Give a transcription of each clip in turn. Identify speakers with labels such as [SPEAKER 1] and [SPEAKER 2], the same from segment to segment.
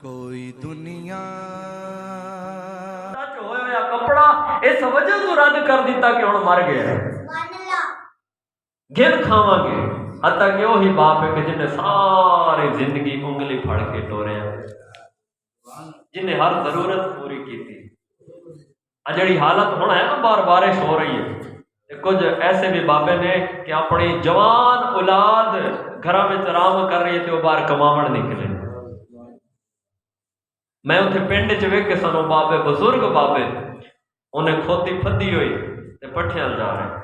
[SPEAKER 1] کوئی دنیا
[SPEAKER 2] ہویا کپڑا اس وجہ تو رد کر دیتا کہ ہن مر گیا گن کھاواں گے حتیٰ کہ وہی باپ ہے کہ جن نے ساری زندگی انگلی پھڑ کے ٹورے جن نے ہر ضرورت پوری کی تھی جڑی حالت ہونا ہے نا بار بارش ہو رہی ہے کچھ ایسے بھی بابے نے کہ اپنی جوان اولاد گھر میں آرام کر رہی ہے تو وہ باہر کماون نکلے میں اتنے پنڈ چ ویکھے سنو بابے بزرگ بابے انہیں کھوتی پھدی ہوئی تے پٹھیاں جا رہے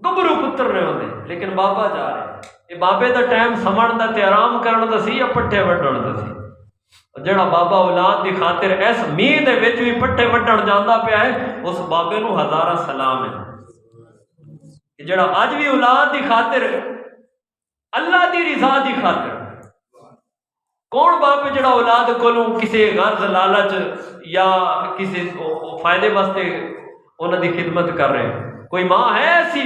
[SPEAKER 2] گبرو پتر رہے ہوندے لیکن بابا جا رہے یہ بابے دا ٹائم سمجھ دا تے آرام کرن دا سی یا پٹھے وڈن دا سی جڑا بابا اولاد دی خاطر اس میہ دے وچ بھی پٹھے وڈن جاندا پیا ہے اس بابے نو ہزاراں سلام ہے جڑا اج بھی اولاد دی خاطر اللہ دی رضا دی خاطر کون باپ جڑا اولاد کولوں کسی غرض لالچ یا کسی فائدے واسطے انہاں دی خدمت کر رہے ہیں کوئی ماں ہے ایسی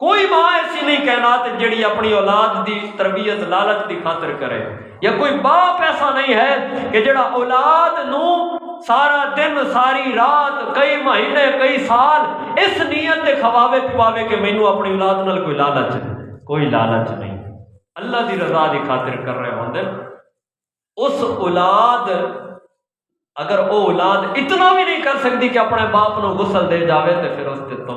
[SPEAKER 2] کوئی ماں ایسی نہیں کائنات جڑی اپنی اولاد دی تربیت لالچ دی خاطر کرے یا کوئی باپ ایسا نہیں ہے کہ جڑا اولاد نو سارا دن ساری رات کئی مہینے کئی سال اس نیت تے کھواوے پواوے کہ مینوں اپنی اولاد نال کوئی لالچ نہیں اللہ دی رضا دی خاطر کر رہے ہوندے اس اولاد اگر وہ اولاد اتنا بھی نہیں کر سکتی کہ اپنے باپ نو غسل دے جاوے تو پھر اس تے تو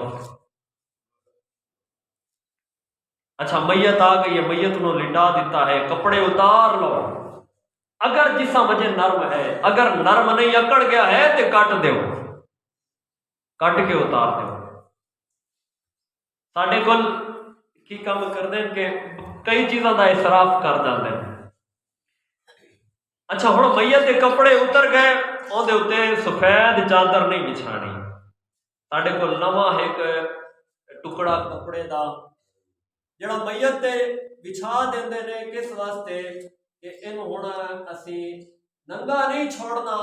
[SPEAKER 2] اچھا میت آ گئی ہے میت نو لٹا دیتا ہے کپڑے اتار لو اگر جسم مجھے نرم ہے اگر نرم نہیں اکڑ گیا ہے تو کٹ دیو کٹ کے اتار دیو ساڈے کول کی کام کر دیں کہ کئی چیزاں دا اسراف کر جاندے ہیں اچھا ہن میت کے کپڑے اتر گئے اون دے اوتے سفید چادر نہیں بچھانی ساڈے کول نواں ایک ٹکڑا کپڑے دا جڑا میت تے بچھا دیندے نے کس واسطے کہ اینو ہن اسی ننگا نہیں چھوڑنا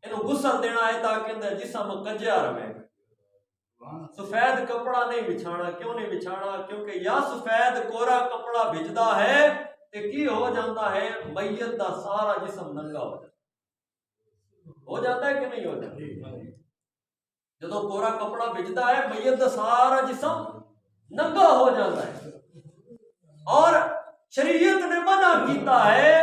[SPEAKER 2] اینو غسل دینا ہے تاکہ اندر جسم کجیا رہے سفید کپڑا نہیں بچھانا کیوں نہیں بچھانا کیونکہ یا سفید کورا کپڑا بھجدا ہے تے کی ہو جاتا ہے میت دا سارا جسم ننگا ہو جاتا ہے کہ نہیں ہو جاتا جدو کورا کپڑا بھجدا ہے میت دا سارا جسم ننگا ہو جاتا ہے اور شریعت نے منع کیتا ہے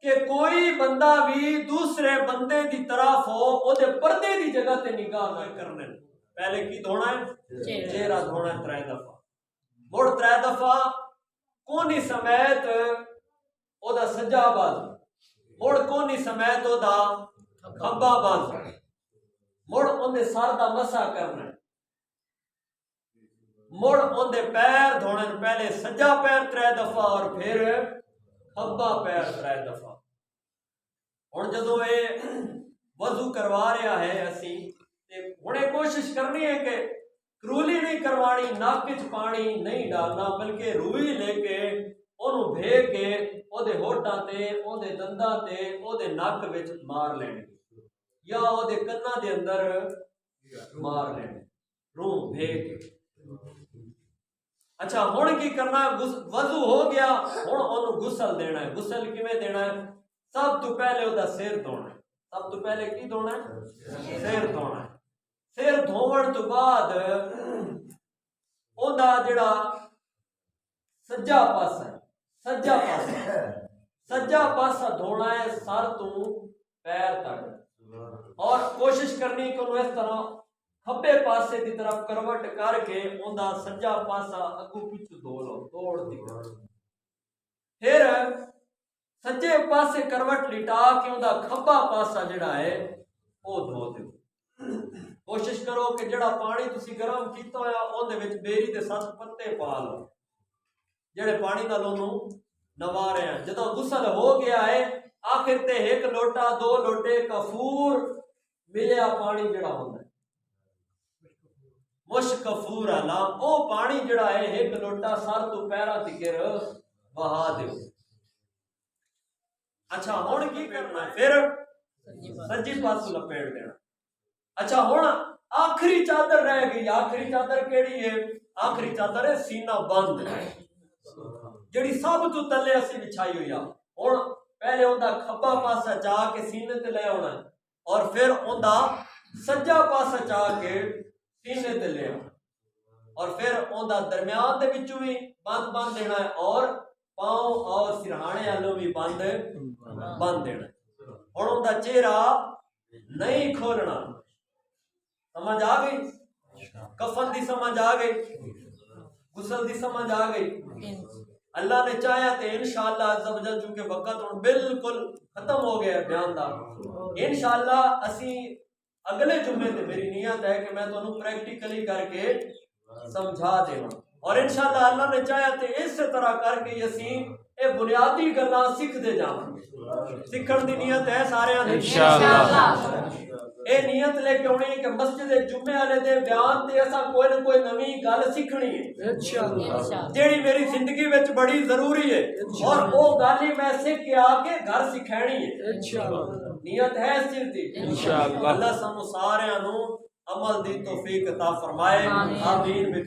[SPEAKER 2] کہ کوئی بندہ بھی دوسرے بندے دی طرف ہو او دے پردے دی جگہ تے نگاہ نہ کرنے پہلے کی دھونا ہے چہرہ دھونا ہے 3 دفعہ مڑ 3 دفعہ کونی سمیت او دا سجا بازو مڑ کونی سمیت او دا کھبا بازو مڑ اون دے سر دا مسا کرنا مڑ اون دے پیر دھونے پہلے سجا پیر 3 دفعہ اور پھر کھبا پیر 3 دفعہ ہن جدوں اے وضو کروا رہا ہے اسی ہنے کوشش کرنی ہے کہ کرولی نہیں کروانی ناک وچ پانی نہیں ڈالنا بلکہ روئی لے کے اونوں بھے کے او دے ہونٹاں تے او دے دنداں تے او دے ناک وچ مار لینی یا او دے کناں دے اندر مار لینی روح بھے کے اچھا ہن کی کرنا وضو ہو گیا ہن اونوں غسل دینا ہے غسل کیویں دینا ہے سب تو پہلے او دا سر دھونا ہے سب تو پہلے کی دھونا ہے سر دھونا ہے سر دھوون تو بعد اوندا جڑا سجا پاسا دھونا ہے سر تو پیر تک اور کوشش کرنی کہ انہوں اس طرح کھبے پاسے دی طرف کروٹ کر کے اوندا سجا پاسا اگوں پیچھے دھو لو توڑ دی پھر سجے پاسے کروٹ لٹا کے اوندا کھبا پاسا جڑا ہے وہ دھو دیو کوشش کرو کہ جڑا پانی تسی گرم کیتا ہویا اون دے وچ بیری دے 7 پتے پا لو جڑے پانی نال اونوں نوا رہے ہیں جدوں غسل ہو گیا ہے آخر تے 1 لوٹا 2 لوٹے کفور ملیا پانی جڑا ہوندا ہے مشک کفور والا او پانی جڑا ہے 1 لوٹا سر تو پیراں تکر بہا دیو اچھا ہن کی کرنا ہے پھر سجی پاسو لپیٹ دینا اچھا ہن آخری چادر رہ گئی آخری چادر کیڑی ہے آخری چادر ہے سینہ بند ਜਿਹੜੀ ਸਭ ਤੋਂ ਥੱਲੇ ਅਸੀਂ ਵਿਛਾਈ ਹੋਈ ਆ। ਹੁਣ ਪਹਿਲੇ ਉਹਦਾ ਖੱਬਾ ਪਾਸਾ ਚਾ ਕੇ ਸੀਨੇ ਤੇ ਲੈ ਆਉਣਾ ਔਰ ਫਿਰ ਉਹਦਾ ਸੱਜਾ ਪਾਸਾ ਚਾ ਕੇ ਸੀਨੇ ਤੇ ਲੈ ਆਉਣਾ ਔਰ ਫਿਰ ਉਹਦਾ ਦਰਮਿਆਨ ਦੇ ਵਿੱਚੋਂ ਵੀ ਬੰਦ ਦੇਣਾ ਹੈ ਔਰ ਪਾਉ ਔਰ ਸਿਰਹਾਣੇ ਵਾਲੋਂ ਵੀ ਬੰਦ ਦੇਣਾ। ਹੁਣ ਉਹਦਾ ਚਿਹਰਾ ਨਹੀਂ ਖੋਲਣਾ। ਸਮਝ ਆ ਗਈ? ਕਫਨ ਦੀ ਸਮਝ ਆ ਗਈ, गुसल की समझ आ गई। अल्लाह ने चाहा तो इंशाअल्लाह अज़्ज़ा वजल चूंकि वक्त हुण बिल्कुल खत्म हो गया बयान दा, इंशाअल्लाह असी अगले जुम्मे ते मेरी नीयत है कि मैं तुहानू प्रैक्टिकली करके समझा देवां और इंशाअल्लाह अल्लाह ने चाहा तो इस तरह करके असी ये बुनियादी गल्लां सीखते जावांगे। सीखण दी नीयत है सारियां दी इंशाअल्लाह। ये नीयत लेके आनी है कि मस्जिद जुम्मे वाले दे बयान ते असा कोई ना कोई नवी गल सीखनी है इंशाअल्लाह, जेड़ी मेरी जिंदगी विच बड़ी जरूरी है और वो गल ही मैं सीख के आके घर सिखानी है इंशाअल्लाह। नीयत है इस चीज दी इंशाअल्लाह। अल्लाह सानू सारियां नू अमल दी तौफीक अता फरमाए। आमीन।